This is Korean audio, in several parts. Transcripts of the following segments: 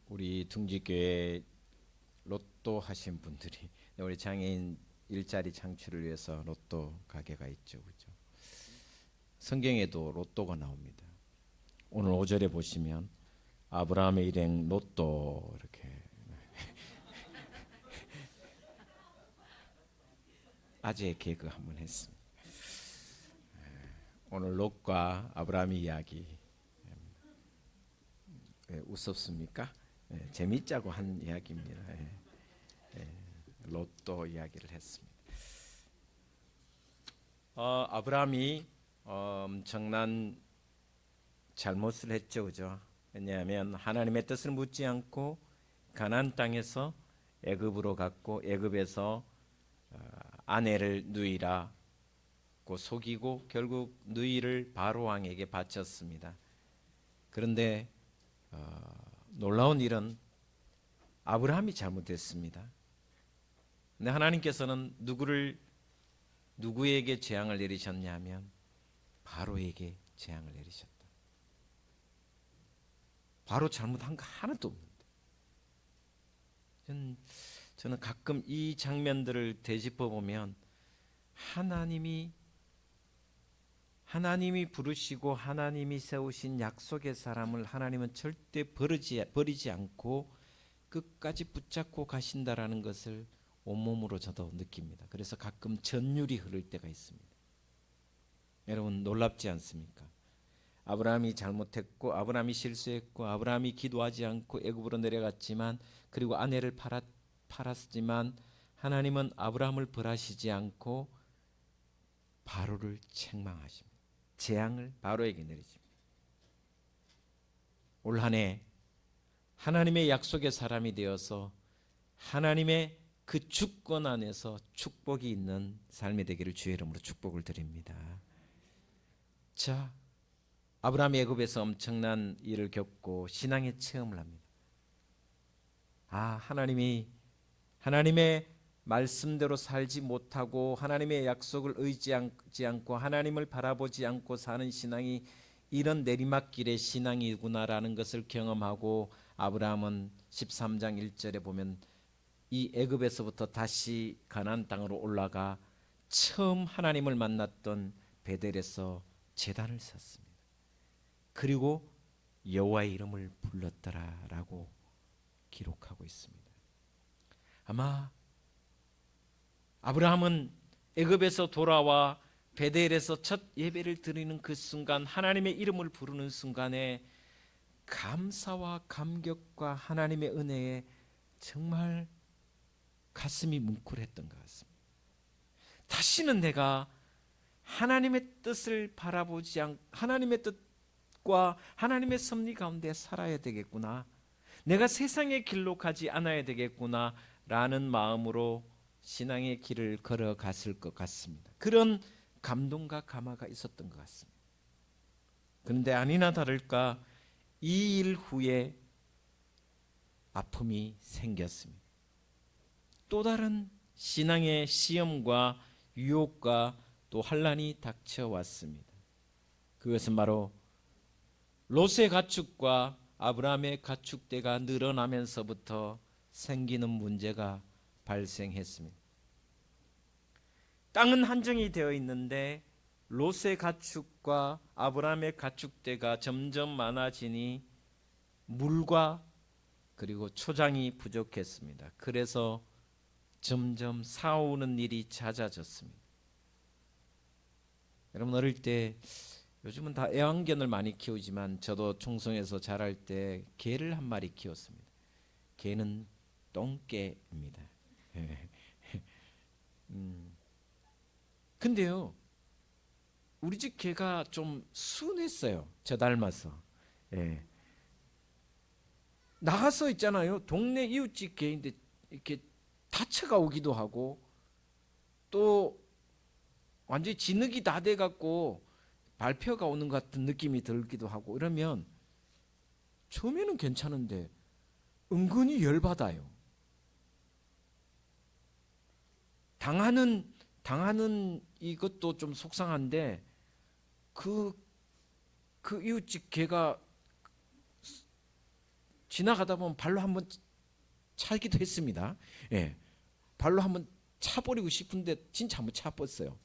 우리 둥지교회 로또 하신 분들이 우리 장애인 일자리 창출을 위해서 로또 가게가 있죠, 그죠? 성경에도 로또가 나옵니다. 오늘 5절에 보시면 아브라함의 일행 로또 이렇게 아재 개그 한번 했습니다. 오늘 롯과 아브라함의 이야기 우습습니까? 재밌자고 한 이야기입니다. 로또 이야기를 했습니다. 아브라함이 엄청난 잘못을 했죠, 그죠? 왜냐하면 하나님의 뜻을 묻지 않고 가나안 땅에서 애굽으로 갔고 애굽에서 아내를 누이라고 속이고 결국 누이를 바로 왕에게 바쳤습니다. 그런데 놀라운 일은 아브라함이 잘못했습니다. 근데 하나님께서는 누구에게 재앙을 내리셨냐면 바로에게 재앙을 내리셨다. 바로 잘못한 거 하나도 없는데 저는 가끔 이 장면들을 되짚어 보면 하나님이 부르시고 하나님이 세우신 약속의 사람을 하나님은 절대 버리지 않고 끝까지 붙잡고 가신다라는 것을 온몸으로 저도 느낍니다. 그래서 가끔 전율이 흐를 때가 있습니다. 여러분 놀랍지 않습니까? 아브라함이 잘못했고 아브라함이 실수했고 아브라함이 기도하지 않고 애굽으로 내려갔지만 그리고 아내를 팔았지만 하나님은 아브라함을 벌하시지 않고 바로를 책망하십니다. 재앙을 바로에게 내리십니다. 올 한 해 하나님의 약속의 사람이 되어서 하나님의 그 주권 안에서 축복이 있는 삶이 되기를 주의 이름으로 축복을 드립니다. 자, 아브라함이 애굽에서 엄청난 일을 겪고 신앙의 체험을 합니다. 하나님의 말씀대로 살지 못하고 하나님의 약속을 의지하지 않고 하나님을 바라보지 않고 사는 신앙이 이런 내리막길의 신앙이구나라는 것을 경험하고 아브라함은 13장 1절에 보면 이 애굽에서부터 다시 가나안 땅으로 올라가 처음 하나님을 만났던 베델에서 제단을 섰습니다. 그리고 여호와의 이름을 불렀더라라고 기록하고 있습니다. 아마 아브라함은 애굽에서 돌아와 베델에서 첫 예배를 드리는 그 순간 하나님의 이름을 부르는 순간에 감사와 감격과 하나님의 은혜에 정말 가슴이 뭉클했던 것 같습니다. 다시는 내가 하나님의 뜻을 바라보지 않고 하나님의 뜻과 하나님의 섭리 가운데 살아야 되겠구나. 내가 세상의 길로 가지 않아야 되겠구나 라는 마음으로 신앙의 길을 걸어갔을 것 같습니다. 그런 감동과 감화가 있었던 것 같습니다. 그런데 아니나 다를까 이 일 후에 아픔이 생겼습니다. 또 다른 신앙의 시험과 유혹과 또 환난이 닥쳐왔습니다. 그것은 바로 롯의 가축과 아브라함의 가축대가 늘어나면서부터 생기는 문제가 발생했습니다. 땅은 한정이 되어 있는데 롯의 가축과 아브라함의 가축대가 점점 많아지니 물과 그리고 초장이 부족했습니다. 그래서 점점 싸우는 일이 잦아졌습니다. 여러분 어릴 때 요즘은 다 애완견을 많이 키우지만 저도 청송에서 자랄 때 개를 한 마리 키웠습니다. 개는 똥개입니다. 근데요 우리 집 개가 좀 순했어요. 저 닮아서. 나가서 있잖아요. 동네 이웃집 개인데 이렇게 다쳐가 오기도 하고 또 완전히 진흙이 다 돼갖고 발표가 오는 것 같은 느낌이 들기도 하고 이러면 처음에는 괜찮은데 은근히 열받아요. 당하는 이것도 좀 속상한데 그 이웃집 개가 지나가다 보면 발로 한번 차기도 했습니다. 예, 발로 한번 차버리고 싶은데 진짜 한번 차버렸어요.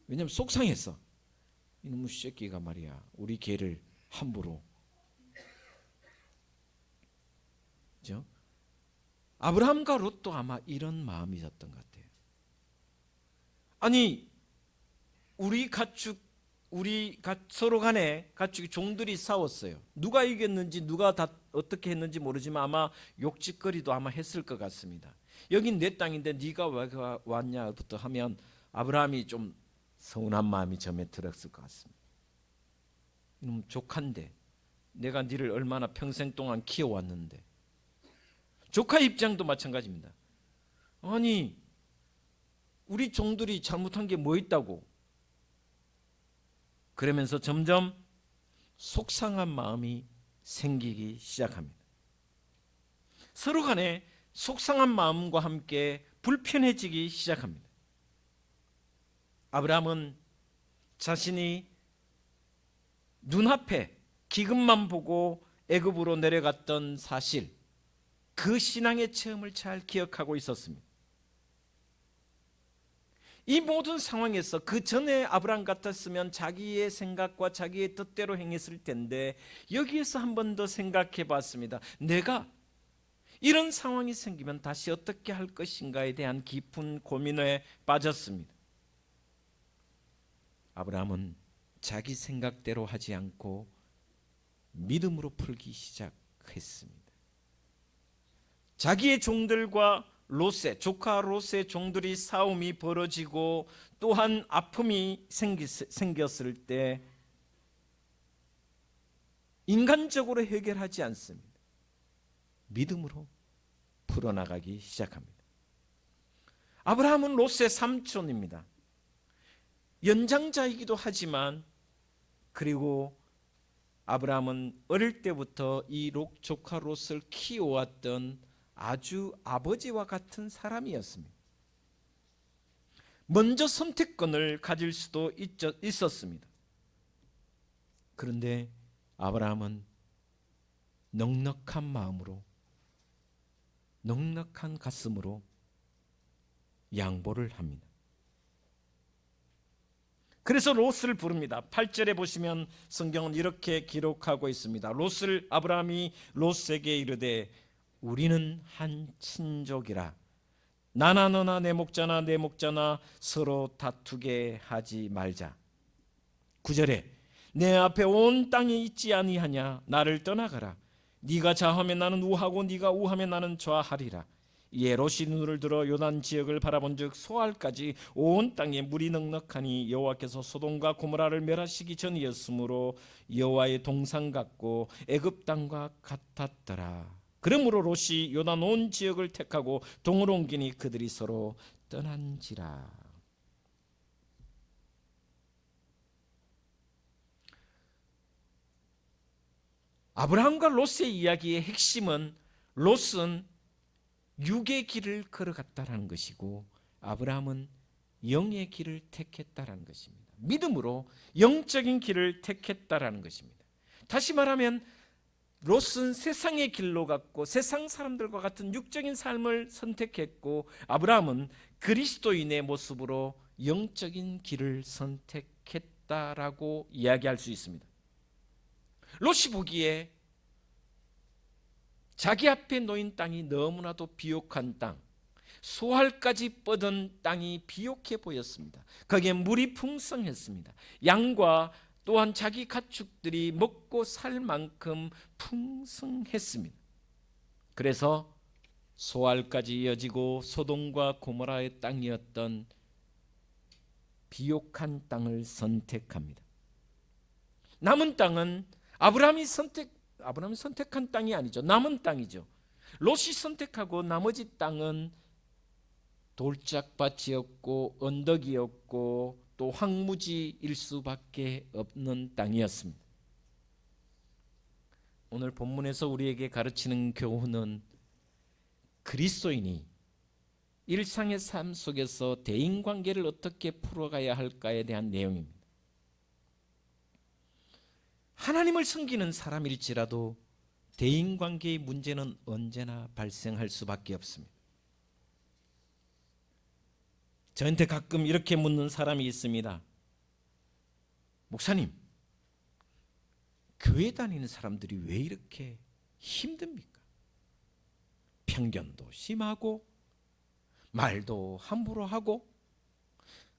왜냐하면 속상했어. 이놈의 새끼가 말이야 우리 개를 함부로. 그죠? 아브라함과 롯도 아마 이런 마음이 있었던 것 같아요. 아니 우리 서로 간에 가축 종들이 싸웠어요. 누가 이겼는지 누가 다 어떻게 했는지 모르지만 아마 욕짓거리도 아마 했을 것 같습니다. 여긴 내 땅인데 네가 왜 왔냐부터 하면 아브라함이 좀 서운한 마음이 점에 들었을 것 같습니다. 이놈 조카인데 내가 네를 얼마나 평생 동안 키워왔는데. 조카 입장도 마찬가지입니다. 아니 우리 종들이 잘못한 게 뭐 있다고. 그러면서 점점 속상한 마음이 생기기 시작합니다. 서로 간에 속상한 마음과 함께 불편해지기 시작합니다. 아브라함은 자신이 눈앞에 기근만 보고 애굽으로 내려갔던 사실, 그 신앙의 체험을 잘 기억하고 있었습니다. 이 모든 상황에서 그 전에 아브라함 같았으면 자기의 생각과 자기의 뜻대로 행했을 텐데 여기에서 한 번 더 생각해 봤습니다. 내가 이런 상황이 생기면 다시 어떻게 할 것인가에 대한 깊은 고민에 빠졌습니다. 아브라함은 자기 생각대로 하지 않고 믿음으로 풀기 시작했습니다. 자기의 종들과 조카 롯의 종들이 싸움이 벌어지고 또한 아픔이 생겼을 때 인간적으로 해결하지 않습니다. 믿음으로 풀어나가기 시작합니다. 아브라함은 롯의 삼촌입니다. 연장자이기도 하지만 그리고 아브라함은 어릴 때부터 이 조카 롯을 키워왔던 아주 아버지와 같은 사람이었습니다. 먼저 선택권을 가질 수도 있었습니다. 그런데 아브라함은 넉넉한 마음으로, 넉넉한 가슴으로 양보를 합니다. 그래서 롯을 부릅니다. 8절에 보시면 성경은 이렇게 기록하고 있습니다. 아브라함이 롯에게 이르되 우리는 한 친족이라 나나 너나 내 목자나 내 목자나 서로 다투게 하지 말자. 9절에 내 앞에 온 땅이 있지 아니하냐. 나를 떠나가라. 네가 좌하면 나는 우하고 네가 우하면 나는 좌하리라. 이에 롯이 눈을 들어 요단 지역을 바라본즉 소알까지 온 땅에 물이 넉넉하니 여호와께서 소돔과 고모라를 멸하시기 전이었으므로 여호와의 동상 같고 애굽 땅과 같았더라. 그러므로 롯이 요단 온 지역을 택하고 동으로 옮기니 그들이 서로 떠난지라. 아브라함과 롯의 이야기의 핵심은 롯은 육의 길을 걸어갔다라는 것이고 아브라함은 영의 길을 택했다라는 것입니다. 믿음으로 영적인 길을 택했다라는 것입니다. 다시 말하면 롯은 세상의 길로 갔고 세상 사람들과 같은 육적인 삶을 선택했고 아브라함은 그리스도인의 모습으로 영적인 길을 선택했다라고 이야기할 수 있습니다. 롯이 보기에 자기 앞에 놓인 땅이 너무나도 비옥한 땅, 소알까지 뻗은 땅이 비옥해 보였습니다. 거기에 물이 풍성했습니다. 양과 또한 자기 가축들이 먹고 살 만큼 풍성했습니다. 그래서 소알까지 이어지고 소돔과 고모라의 땅이었던 비옥한 땅을 선택합니다. 남은 땅은 아브라함이 선택한 땅이 아니죠. 남은 땅이죠. 롯이 선택하고 나머지 땅은 돌짝밭이었고 언덕이었고 또 황무지일 수밖에 없는 땅이었습니다. 오늘 본문에서 우리에게 가르치는 교훈은 그리스도인이 일상의 삶 속에서 대인관계를 어떻게 풀어가야 할까에 대한 내용입니다. 하나님을 섬기는 사람일지라도 대인관계의 문제는 언제나 발생할 수밖에 없습니다. 저한테 가끔 이렇게 묻는 사람이 있습니다. 목사님, 교회 다니는 사람들이 왜 이렇게 힘듭니까? 편견도 심하고 말도 함부로 하고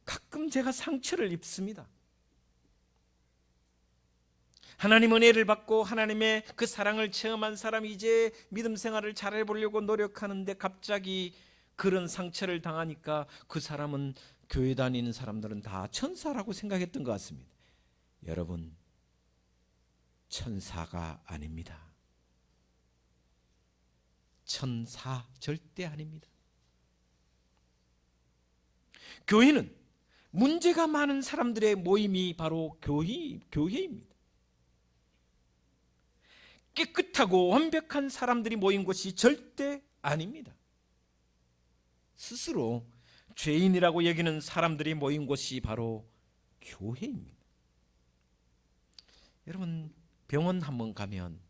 가끔 제가 상처를 입습니다. 하나님 은혜를 받고 하나님의 그 사랑을 체험한 사람이 이제 믿음 생활을 잘해보려고 노력하는데 갑자기 그런 상처를 당하니까 그 사람은, 교회 다니는 사람들은 다 천사라고 생각했던 것 같습니다. 여러분, 천사가 아닙니다. 천사 절대 아닙니다. 교회는 문제가 많은 사람들의 모임이 바로 교회입니다. 깨끗하고 완벽한 사람들이 모인 곳이 절대 아닙니다. 스스로 죄인이라고 여기는 사람들이 모인 곳이 바로 교회입니다. 여러분, 병원 한번 가면,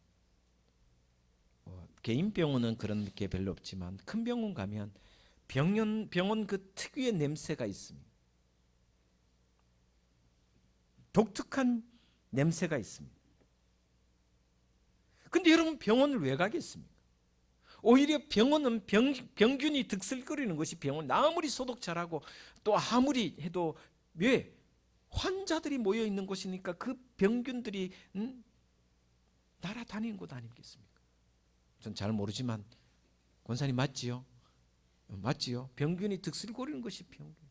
개인 병원은 그런 게 별로 없지만 큰 병원 가면 병원 그 특유의 냄새가 있습니다. 독특한 냄새가 있습니다. 근데 여러분, 병원을 왜 가겠습니까? 오히려 병원은 병균이 득실거리는 것이 병원. 아무리 소독 잘하고 또 아무리 해도 왜? 환자들이 모여 있는 곳이니까 그 병균들이 날아다니는 곳 아니겠습니까? 전 잘 모르지만 권사님 맞지요? 맞지요? 병균이 득실거리는 것이 병균.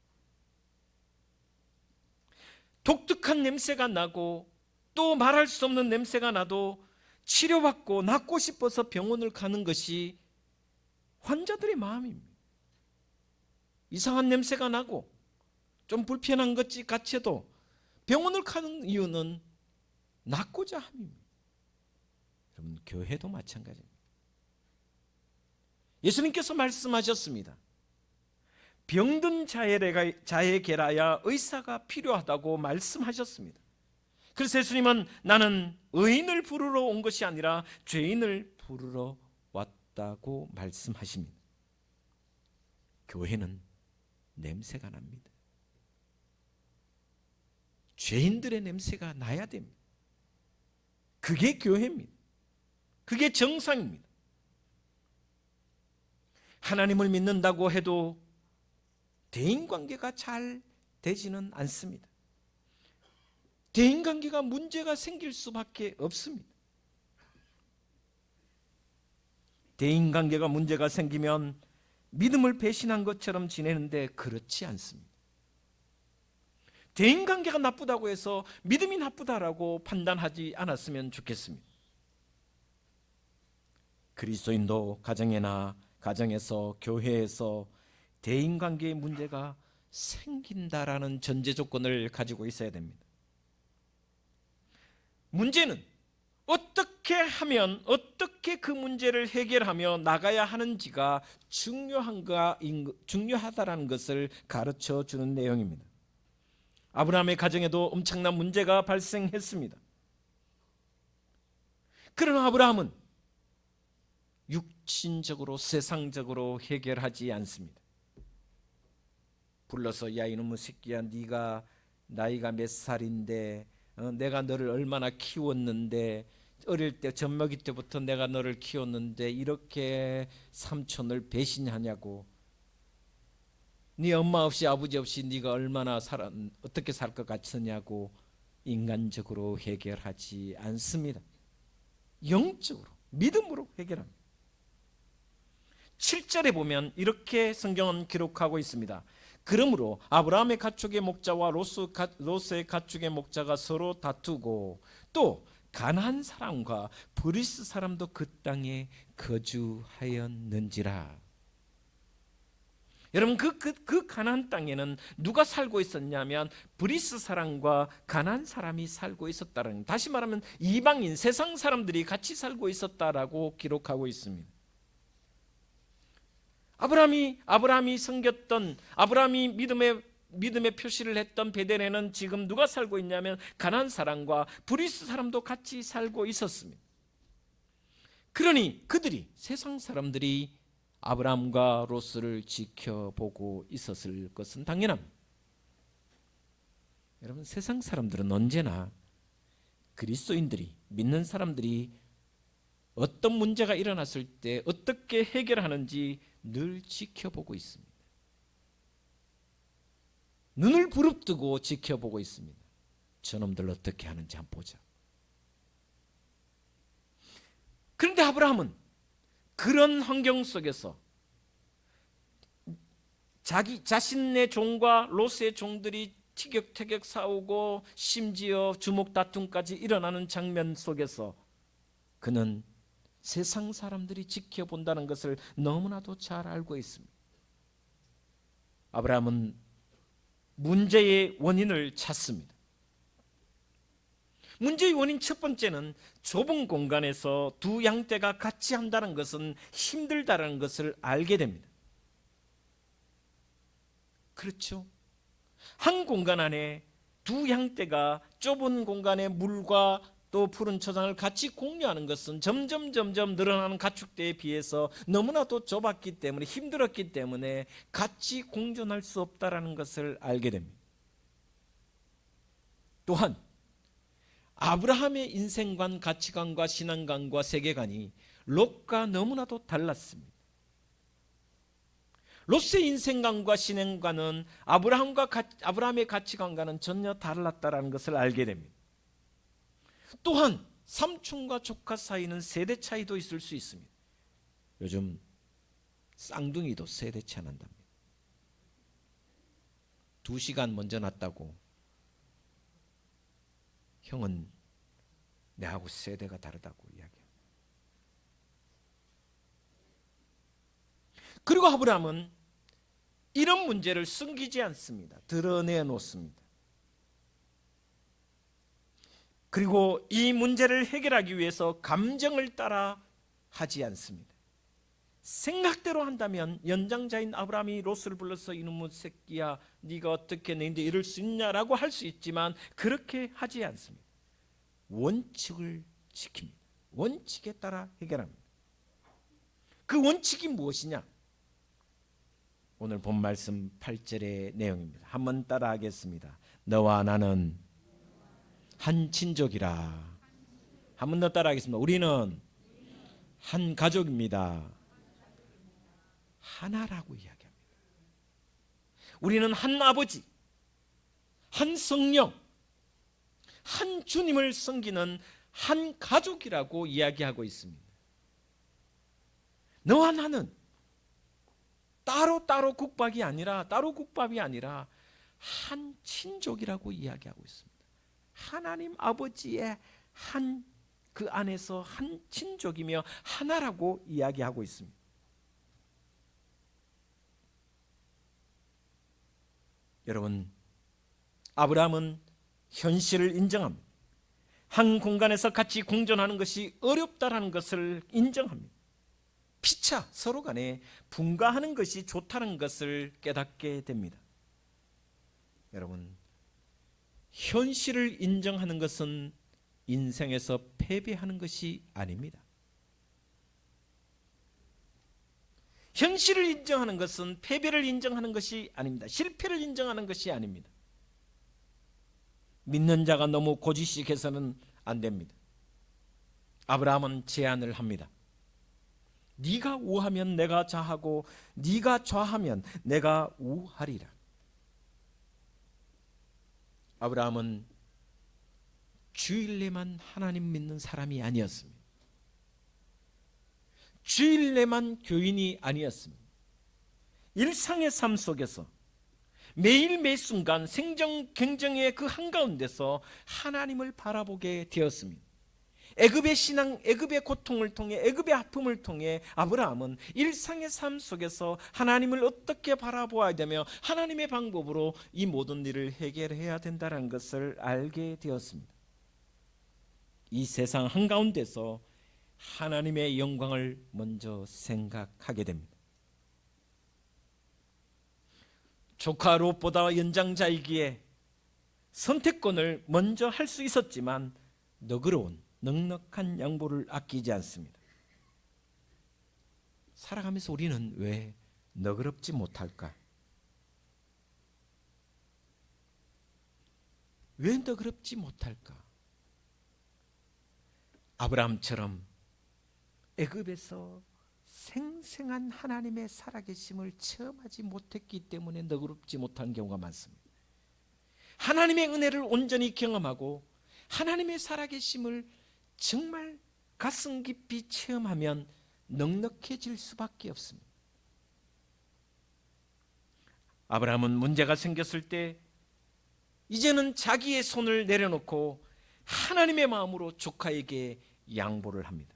독특한 냄새가 나고 또 말할 수 없는 냄새가 나도 치료받고 낫고 싶어서 병원을 가는 것이 환자들의 마음입니다. 이상한 냄새가 나고 좀 불편한 것 같이 해도 병원을 가는 이유는 낫고자 함입니다. 여러분, 교회도 마찬가지입니다. 예수님께서 말씀하셨습니다. 병든 자에게라야 의사가 필요하다고 말씀하셨습니다. 그래서 예수님은 나는 의인을 부르러 온 것이 아니라 죄인을 부르러 왔다고 말씀하십니다. 교회는 냄새가 납니다. 죄인들의 냄새가 나야 됩니다. 그게 교회입니다. 그게 정상입니다. 하나님을 믿는다고 해도 대인관계가 잘 되지는 않습니다. 대인관계가 문제가 생길 수밖에 없습니다. 대인관계가 문제가 생기면 믿음을 배신한 것처럼 지내는데 그렇지 않습니다. 대인관계가 나쁘다고 해서 믿음이 나쁘다라고 판단하지 않았으면 좋겠습니다. 그리스도인도 가정에서 교회에서 대인관계의 문제가 생긴다라는 전제 조건을 가지고 있어야 됩니다. 문제는 어떻게 하면, 어떻게 그 문제를 해결하며 나가야 하는지가 중요하다라는 것을 가르쳐 주는 내용입니다. 아브라함의 가정에도 엄청난 문제가 발생했습니다. 그러나 아브라함은 육신적으로, 세상적으로 해결하지 않습니다. 불러서 야 이놈의 새끼야, 네가 나이가 몇 살인데 내가 너를 얼마나 키웠는데, 어릴 때 젖먹이 때부터 내가 너를 키웠는데 이렇게 삼촌을 배신하냐고, 네 엄마 없이 아버지 없이 네가 얼마나 어떻게 살 것 같으냐고 인간적으로 해결하지 않습니다. 영적으로, 믿음으로 해결합니다. 7절에 보면 이렇게 성경은 기록하고 있습니다. 그러므로 아브라함의 가축의 목자와 롯의 가축의 목자가 서로 다투고 또 가나안 사람과 브리스 사람도 그 땅에 거주하였는지라. 여러분, 그 가나안 땅에는 누가 살고 있었냐면 브리스 사람과 가나안 사람이 살고 있었다는, 다시 말하면 이방인, 세상 사람들이 같이 살고 있었다라고 기록하고 있습니다. 아브라함이 섬겼던, 아브라함이 믿음의 표시를 했던 베델에는 지금 누가 살고 있냐면 가나안 사람과 브리스 사람도 같이 살고 있었습니다. 그러니 그들이, 세상 사람들이 아브라함과 롯을 지켜보고 있었을 것은 당연합니다. 여러분, 세상 사람들은 언제나 그리스도인들이, 믿는 사람들이 어떤 문제가 일어났을 때 어떻게 해결하는지 늘 지켜보고 있습니다. 눈을 부릅뜨고 지켜보고 있습니다. 저놈들 어떻게 하는지 한번 보자. 그런데 아브라함은 그런 환경 속에서 자신의 종과 롯의 종들이 티격태격 싸우고 심지어 주먹 다툼까지 일어나는 장면 속에서 그는 세상 사람들이 지켜본다는 것을 너무나도 잘 알고 있습니다. 아브라함은 문제의 원인을 찾습니다. 문제의 원인 첫 번째는 좁은 공간에서 두 양떼가 같이 한다는 것은 힘들다는 것을 알게 됩니다. 그렇죠? 한 공간 안에 두 양떼가 좁은 공간에 물과 또 푸른 초장을 같이 공유하는 것은 점점 늘어나는 가축대에 비해서 너무나도 좁았기 때문에, 힘들었기 때문에 같이 공존할 수 없다는 것을 알게 됩니다. 또한 아브라함의 인생관, 가치관과 신앙관과 세계관이 롯과 너무나도 달랐습니다. 롯의 인생관과 신앙관은 아브라함의 가치관과는 전혀 달랐다는 것을 알게 됩니다. 또한 삼촌과 조카 사이는 세대 차이도 있을 수 있습니다. 요즘 쌍둥이도 세대 차 난답니다. 2시간 먼저 났다고 형은 내하고 세대가 다르다고 이야기합니다. 그리고 아브라함은 이런 문제를 숨기지 않습니다. 드러내 놓습니다. 그리고 이 문제를 해결하기 위해서 감정을 따라 하지 않습니다. 생각대로 한다면 연장자인 아브라함이 롯을 불러서 이놈의 새끼야, 네가 어떻게 너희들 이럴 수 있냐라고 할 수 있지만 그렇게 하지 않습니다. 원칙을 지킵니다. 원칙에 따라 해결합니다. 그 원칙이 무엇이냐? 오늘 본 말씀 8절의 내용입니다. 한번 따라 하겠습니다. 너와 나는 한 친족이라. 한 번 더 따라 하겠습니다. 우리는 한 가족입니다. 하나라고 이야기합니다. 우리는 한 아버지, 한 성령, 한 주님을 섬기는 한 가족이라고 이야기하고 있습니다. 너와 나는 따로 국밥이 아니라 한 친족이라고 이야기하고 있습니다. 하나님 아버지의 한 그 안에서 한 친족이며 하나라고 이야기하고 있습니다. 여러분, 아브라함은 현실을 인정합니다. 한 공간에서 같이 공존하는 것이 어렵다는 것을 인정합니다. 피차 서로 간에 분가하는 것이 좋다는 것을 깨닫게 됩니다. 여러분, 현실을 인정하는 것은 인생에서 패배하는 것이 아닙니다. 현실을 인정하는 것은 패배를 인정하는 것이 아닙니다. 실패를 인정하는 것이 아닙니다. 믿는 자가 너무 고지식해서는 안 됩니다. 아브라함은 제안을 합니다. 네가 우하면 내가 좌하고 네가 좌하면 내가 우하리라. 아브라함은 주일내만 하나님 믿는 사람이 아니었습니다. 주일내만 교인이 아니었습니다. 일상의 삶 속에서 매일 매 순간 생존 경쟁의 그 한가운데서 하나님을 바라보게 되었습니다. 애굽의 신앙, 애굽의 고통을 통해, 애굽의 아픔을 통해 아브라함은 일상의 삶 속에서 하나님을 어떻게 바라보아야 되며 하나님의 방법으로 이 모든 일을 해결해야 된다는 것을 알게 되었습니다. 이 세상 한가운데서 하나님의 영광을 먼저 생각하게 됩니다. 조카 롯보다 연장자이기에 선택권을 먼저 할 수 있었지만 너그러운 넉넉한 양보를 아끼지 않습니다. 살아가면서 우리는 왜 너그럽지 못할까? 왜 너그럽지 못할까? 아브라함처럼 애굽에서 생생한 하나님의 살아계심을 체험하지 못했기 때문에 너그럽지 못한 경우가 많습니다. 하나님의 은혜를 온전히 경험하고 하나님의 살아계심을 정말 가슴 깊이 체험하면 넉넉해질 수밖에 없습니다. 아브라함은 문제가 생겼을 때 이제는 자기의 손을 내려놓고 하나님의 마음으로 조카에게 양보를 합니다.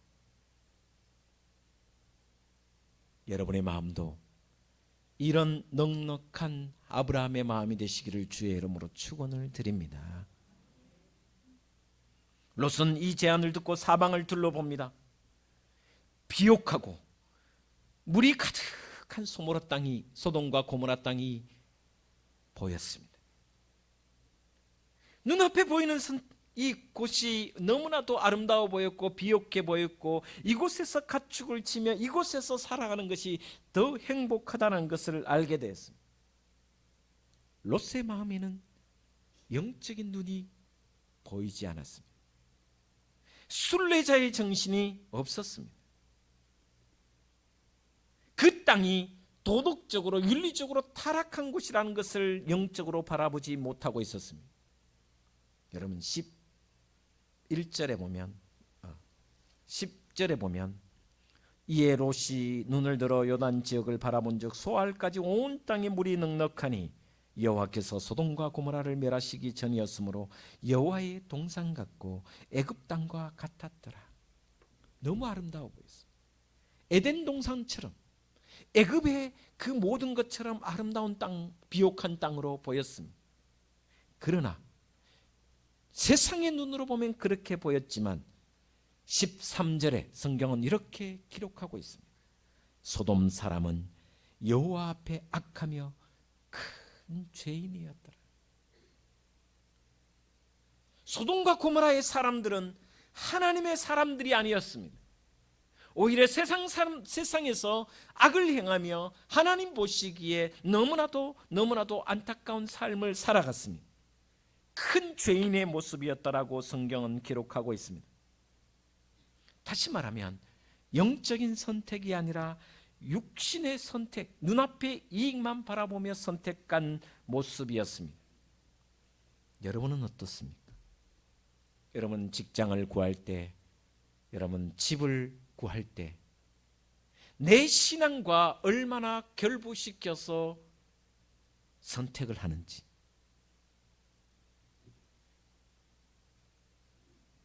여러분의 마음도 이런 넉넉한 아브라함의 마음이 되시기를 주의 이름으로 축원을 드립니다. 롯은 이 제안을 듣고 사방을 둘러봅니다. 비옥하고 물이 가득한 소모라 땅이, 소돔과 고모라 땅이 보였습니다. 눈앞에 보이는 이 곳이 너무나도 아름다워 보였고 비옥해 보였고 이곳에서 가축을 치며 이곳에서 살아가는 것이 더 행복하다는 것을 알게 되었습니다. 롯의 마음에는 영적인 눈이 보이지 않았습니다. 순례자의 정신이 없었습니다. 그 땅이 도덕적으로 윤리적으로 타락한 곳이라는 것을 영적으로 바라보지 못하고 있었습니다. 여러분 11절에 보면 10절에 보면 이에 롯이 눈을 들어 요단 지역을 바라본즉 소알까지 온 땅에 물이 넉넉하니 여호와께서 소돔과 고모라를 멸하시기 전이었으므로 여호와의 동산 같고 애굽 땅과 같았더라. 너무 아름다워 보였어요. 에덴 동산처럼 애굽의 그 모든 것처럼 아름다운 땅, 비옥한 땅으로 보였습니다. 그러나 세상의 눈으로 보면 그렇게 보였지만 13절에 성경은 이렇게 기록하고 있습니다. 소돔 사람은 여호와 앞에 악하며 큰 죄인이었더라. 소돔과 고모라의 사람들은 하나님의 사람들이 아니었습니다. 오히려 세상에서 악을 행하며 하나님 보시기에 너무나도 안타까운 삶을 살아갔습니다. 큰 죄인의 모습이었다라고 성경은 기록하고 있습니다. 다시 말하면 영적인 선택이 아니라 육신의 선택, 눈앞의 이익만 바라보며 선택한 모습이었습니다. 여러분은 어떻습니까? 여러분 직장을 구할 때, 여러분 집을 구할 때 내 신앙과 얼마나 결부시켜서 선택을 하는지,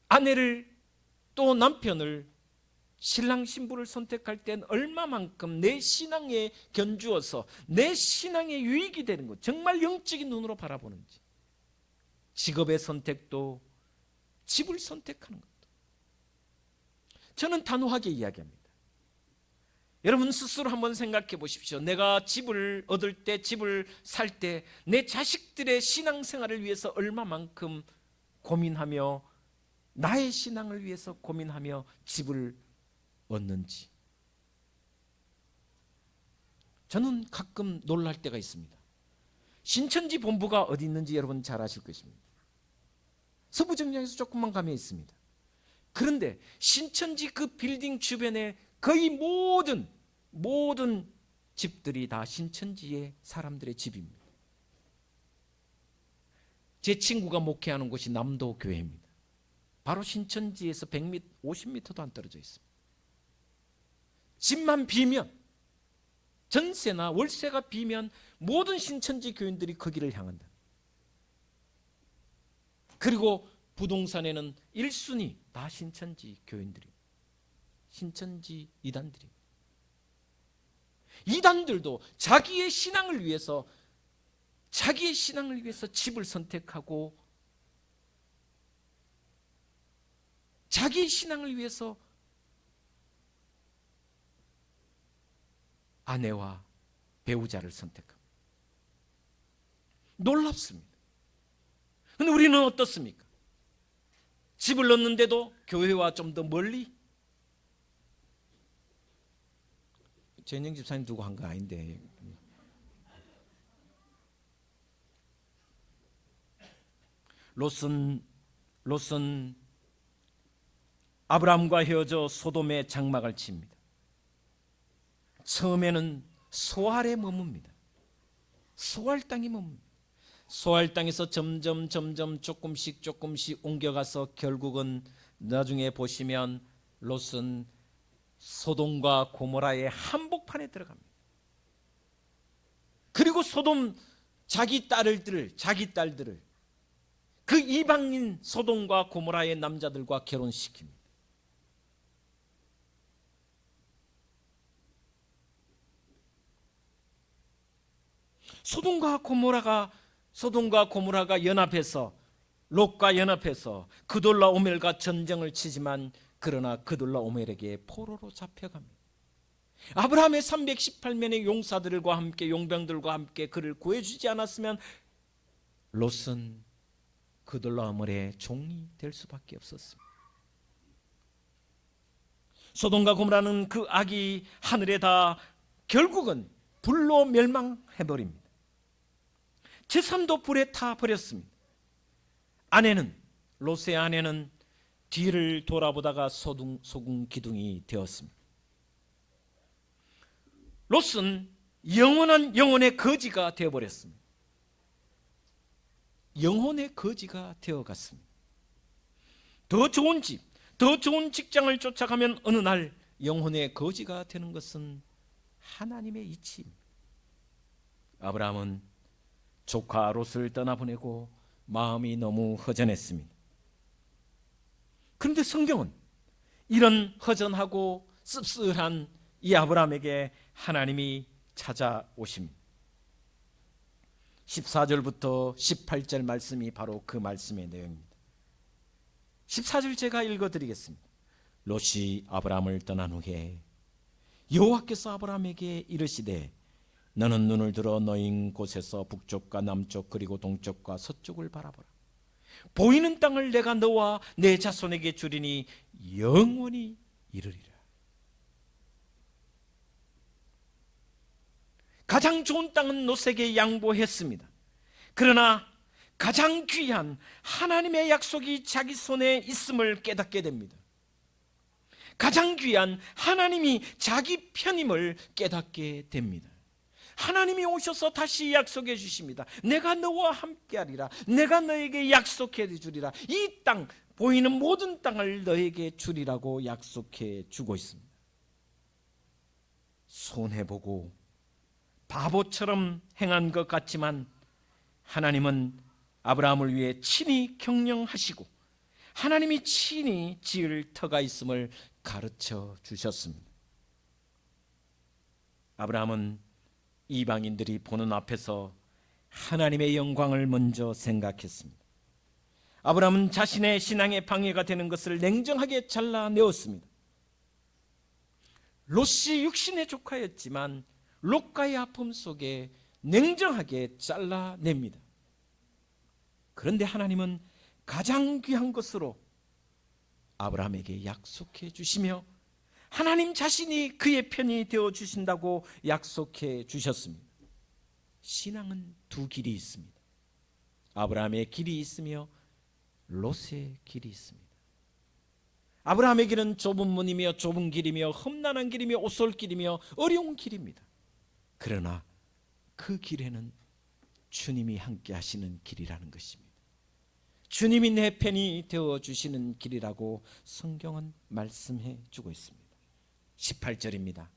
아내를 또 남편을, 신랑 신부를 선택할 땐 얼마만큼 내 신앙에 견주어서 내 신앙에 유익이 되는 것, 정말 영적인 눈으로 바라보는지, 직업의 선택도 집을 선택하는 것도 저는 단호하게 이야기합니다. 여러분 스스로 한번 생각해 보십시오. 내가 집을 얻을 때, 집을 살 때 내 자식들의 신앙생활을 위해서 얼마만큼 고민하며 나의 신앙을 위해서 고민하며 집을 얻는지. 저는 가끔 놀랄 때가 있습니다. 신천지 본부가 어디 있는지 여러분 잘 아실 것입니다. 서부정량에서 조금만 가면 있습니다. 그런데 신천지 그 빌딩 주변에 거의 모든 집들이 다 신천지의 사람들의 집입니다. 제 친구가 목회하는 곳이 남도교회입니다. 바로 신천지에서 100m, 50m도 안 떨어져 있습니다. 집만 비면, 전세나 월세가 비면 모든 신천지 교인들이 거기를 향한다. 그리고 부동산에는 1순위 다 신천지 교인들이, 신천지 이단들이. 이단들도 자기의 신앙을 위해서 집을 선택하고 자기의 신앙을 위해서 아내와 배우자를 선택합니다. 놀랍습니다. 그런데 우리는 어떻습니까? 집을 얻는데도 교회와 좀 더 멀리, 전영 집사님 두고 한 거 아닌데. 롯은 아브라함과 헤어져 소돔에 장막을 칩니다. 처음에는 소알에 머뭅니다. 소알 땅에 머뭅니다. 소알 땅에서 점점 조금씩 옮겨가서 결국은 나중에 보시면 롯은 소돔과 고모라의 한복판에 들어갑니다. 그리고 소돔 자기 딸들을 그 이방인 소돔과 고모라의 남자들과 결혼시킵니다. 소돔과 고모라가 연합해서 롯과 연합해서 그돌라오멜과 전쟁을 치지만 그러나 그돌라오멜에게 포로로 잡혀갑니다. 아브라함의 318명의 용사들과 함께 용병들과 함께 그를 구해주지 않았으면 롯은 그돌라오멜의 종이 될 수밖에 없었습니다. 소돔과 고모라는 그 악이 하늘에 다 결국은 불로 멸망해버립니다. 재산도 불에 타버렸습니다. 롯의 아내는 뒤를 돌아보다가 소금 기둥이 되었습니다. 롯은 영원의 거지가 되어버렸습니다. 영혼의 거지가 되어갔습니다. 더 좋은 집, 더 좋은 직장을 쫓아가면 어느 날 영혼의 거지가 되는 것은 하나님의 이치입니다. 아브라함은 조카 롯을 떠나보내고 마음이 너무 허전했습니다. 그런데 성경은 이런 허전하고 씁쓸한 이 아브라함에게 하나님이 찾아오십니다. 14절부터 18절 말씀이 바로 그 말씀의 내용입니다. 14절 제가 읽어드리겠습니다. 롯이 아브라함을 떠난 후에 여호와께서 아브라함에게 이르시되 너는 눈을 들어 너인 곳에서 북쪽과 남쪽 그리고 동쪽과 서쪽을 바라보라. 보이는 땅을 내가 너와 내 자손에게 주리니 영원히 이르리라. 가장 좋은 땅은 롯에게 양보했습니다. 그러나 가장 귀한 하나님의 약속이 자기 손에 있음을 깨닫게 됩니다. 가장 귀한 하나님이 자기 편임을 깨닫게 됩니다. 하나님이 오셔서 다시 약속해 주십니다. 내가 너와 함께하리라. 내가 너에게 약속해 주리라. 이 땅, 보이는 모든 땅을 너에게 주리라고 약속해 주고 있습니다. 손해보고 바보처럼 행한 것 같지만 하나님은 아브라함을 위해 친히 경영하시고 하나님이 친히 지을 터가 있음을 가르쳐 주셨습니다. 아브라함은 이방인들이 보는 앞에서 하나님의 영광을 먼저 생각했습니다. 아브라함은 자신의 신앙의 방해가 되는 것을 냉정하게 잘라내었습니다. 롯이 육신의 조카였지만 롯과의 아픔 속에 냉정하게 잘라냅니다. 그런데 하나님은 가장 귀한 것으로 아브라함에게 약속해 주시며 하나님 자신이 그의 편이 되어 주신다고 약속해 주셨습니다. 신앙은 두 길이 있습니다. 아브라함의 길이 있으며 롯의 길이 있습니다. 아브라함의 길은 좁은 문이며 좁은 길이며 험난한 길이며 오솔길이며 어려운 길입니다. 그러나 그 길에는 주님이 함께 하시는 길이라는 것입니다. 주님이 내 편이 되어 주시는 길이라고 성경은 말씀해 주고 있습니다. 18절입니다.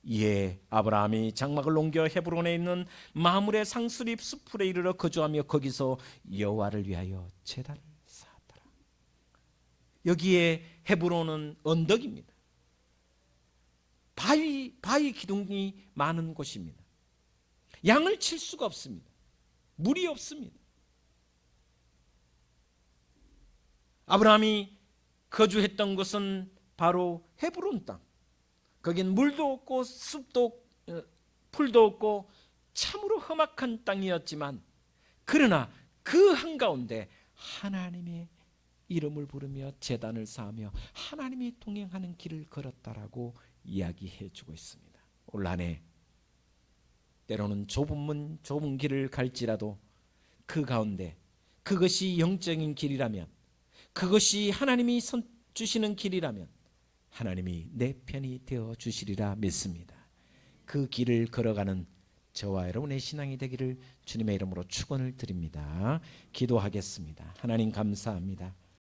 이에 아브라함이 장막을 옮겨 헤브론에 있는 마므레 상수립 수풀에 이르러 거주하며 거기서 여호와를 위하여 제단을 쌓았더라. 여기에 헤브론은 언덕입니다. 바위 기둥이 많은 곳입니다. 양을 칠 수가 없습니다. 물이 없습니다. 아브라함이 거주했던 곳은 바로 헤브론 땅. 거긴 물도 없고 숲도 풀도 없고 참으로 험악한 땅이었지만 그러나 그 한가운데 하나님의 이름을 부르며 제단을 쌓으며 하나님이 동행하는 길을 걸었다라고 이야기해 주고 있습니다. 올 한 해 때로는 좁은 문 좁은 길을 갈지라도 그 가운데 그것이 영적인 길이라면, 그것이 하나님이 주시는 길이라면 하나님이 내 편이 되어 주시리라 믿습니다. 그 길을 걸어가는 저와 여러분의 신앙이 되기를 주님의 이름으로 축원을 드립니다. 기도하겠습니다. 하나님 감사합니다.